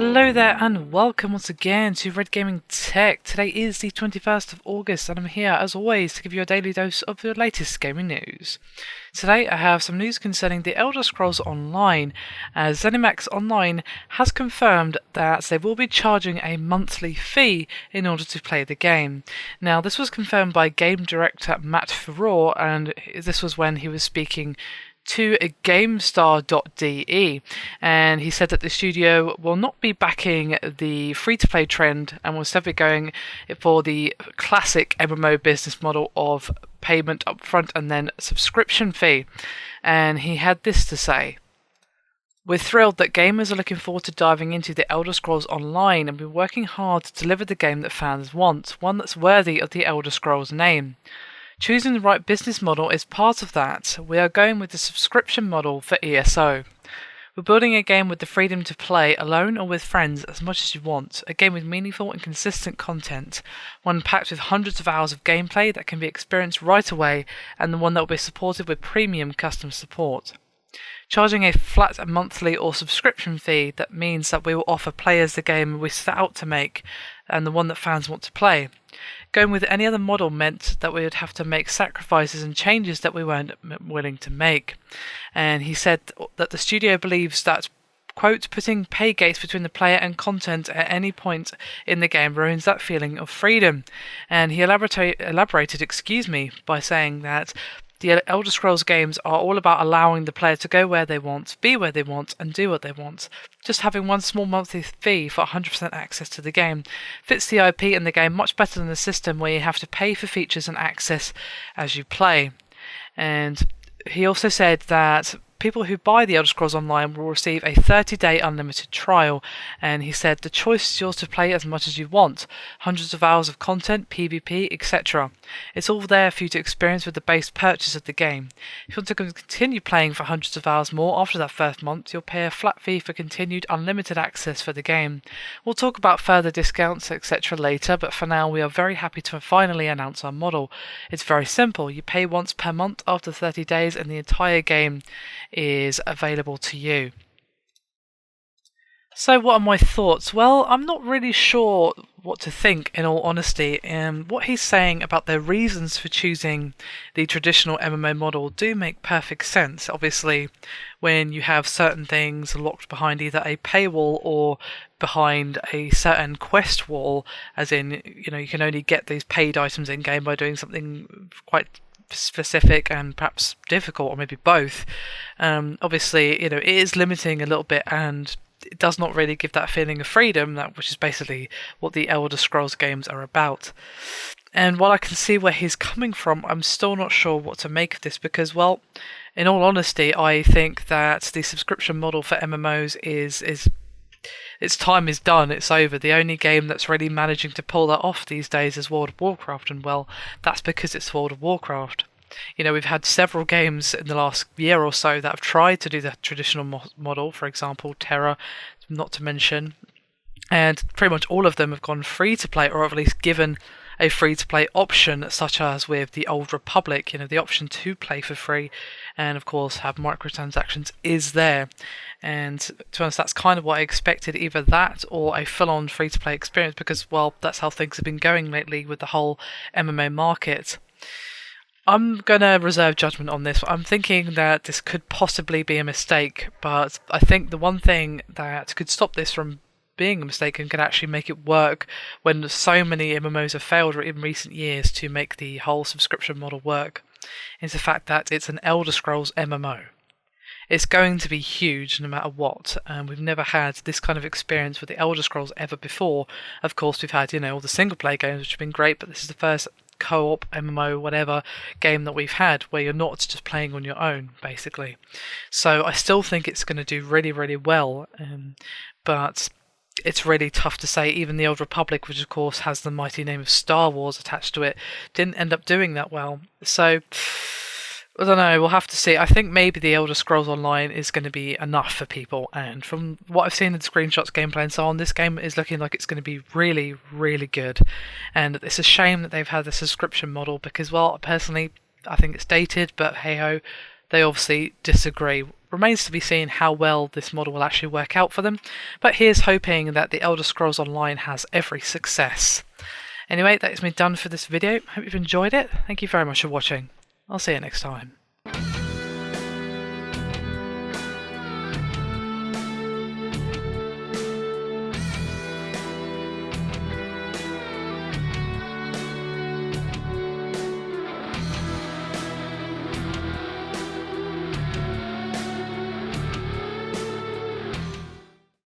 Hello there and welcome once again to Red Gaming Tech. Today is the 21st of August and I'm here as always to give you a daily dose of the latest gaming news. Today I have some news concerning the Elder Scrolls Online, as ZeniMax Online has confirmed that they will be charging a monthly fee in order to play the game. Now this was confirmed by game director Matt Ferror, and this was when he was speaking to a GameStar.de, and he said that the studio will not be backing the free-to-play trend and will instead be going for the classic MMO business model of payment upfront and then subscription fee. And he had this to say: "We're thrilled that gamers are looking forward to diving into the Elder Scrolls Online and we're working hard to deliver the game that fans want, one that's worthy of the Elder Scrolls name. Choosing the right business model is part of that. We are going with the subscription model for ESO. We're building a game with the freedom to play alone or with friends as much as you want, a game with meaningful and consistent content, one packed with hundreds of hours of gameplay that can be experienced right away, and the one that will be supported with premium customer support. Charging a flat monthly or subscription fee, that means that we will offer players the game we set out to make and the one that fans want to play. Going with any other model meant that we would have to make sacrifices and changes that we weren't willing to make." And he said that the studio believes that, quote, "putting pay gates between the player and content at any point in the game ruins that feeling of freedom." And he elaborated by saying that the Elder Scrolls games are all about allowing the player to go where they want, be where they want, and do what they want. Just having one small monthly fee for 100% access to the game fits the IP in the game much better than a system where you have to pay for features and access as you play. And he also said that people who buy the Elder Scrolls Online will receive a 30-day unlimited trial, and he said the choice is yours to play as much as you want. Hundreds of hours of content, PvP, etc. It's all there for you to experience with the base purchase of the game. If you want to continue playing for hundreds of hours more after that first month, you'll pay a flat fee for continued unlimited access for the game. We'll talk about further discounts, etc. later, but for now we are very happy to finally announce our model. It's very simple. You pay once per month after 30 days and the entire game is available to you." So what are my thoughts? Well, I'm not really sure what to think, in all honesty. What he's saying about their reasons for choosing the traditional MMO model do make perfect sense. Obviously, when you have certain things locked behind either a paywall or behind a certain quest wall, as in, you can only get these paid items in-game by doing something quite specific and perhaps difficult, or maybe both. Obviously, it is limiting a little bit, and it does not really give that feeling of freedom, which is basically what the Elder Scrolls games are about. And while I can see where he's coming from, I'm still not sure what to make of this, because, well, in all honesty, I think that the subscription model for MMOs is its time is done, it's over. The only game that's really managing to pull that off these days is World of Warcraft, and well, that's because it's World of Warcraft. We've had several games in the last year or so that have tried to do the traditional model, for example, Terra, not to mention, and pretty much all of them have gone free to play, or at least given a free-to-play option, such as with the Old Republic. The option to play for free and, of course, have microtransactions is there. And to be honest, that's kind of what I expected, either that or a full-on free-to-play experience, because, well, that's how things have been going lately with the whole MMO market. I'm going to reserve judgment on this. I'm thinking that this could possibly be a mistake, but I think the one thing that could stop this from being a mistake and can actually make it work, when so many MMOs have failed in recent years to make the whole subscription model work, is the fact that it's an Elder Scrolls MMO. It's going to be huge no matter what, and we've never had this kind of experience with the Elder Scrolls ever before. Of course, we've had, all the single player games, which have been great, but this is the first co-op, MMO, whatever game that we've had where you're not just playing on your own, basically. So I still think it's going to do really, really well, but it's really tough to say. Even the Old Republic, which of course has the mighty name of Star Wars attached to it, didn't end up doing that well. So I don't know, we'll have to see. I think maybe the Elder Scrolls Online is going to be enough for people, and from what I've seen in the screenshots, gameplay and so on, this game is looking like it's going to be really, really good. And it's a shame that they've had the subscription model, because, well, personally, I think it's dated, but hey-ho, they obviously disagree. remains to be seen how well this model will actually work out for them, but here's hoping that the Elder Scrolls Online has every success. Anyway, that is me done for this video. Hope you've enjoyed it. Thank you very much for watching. I'll see you next time.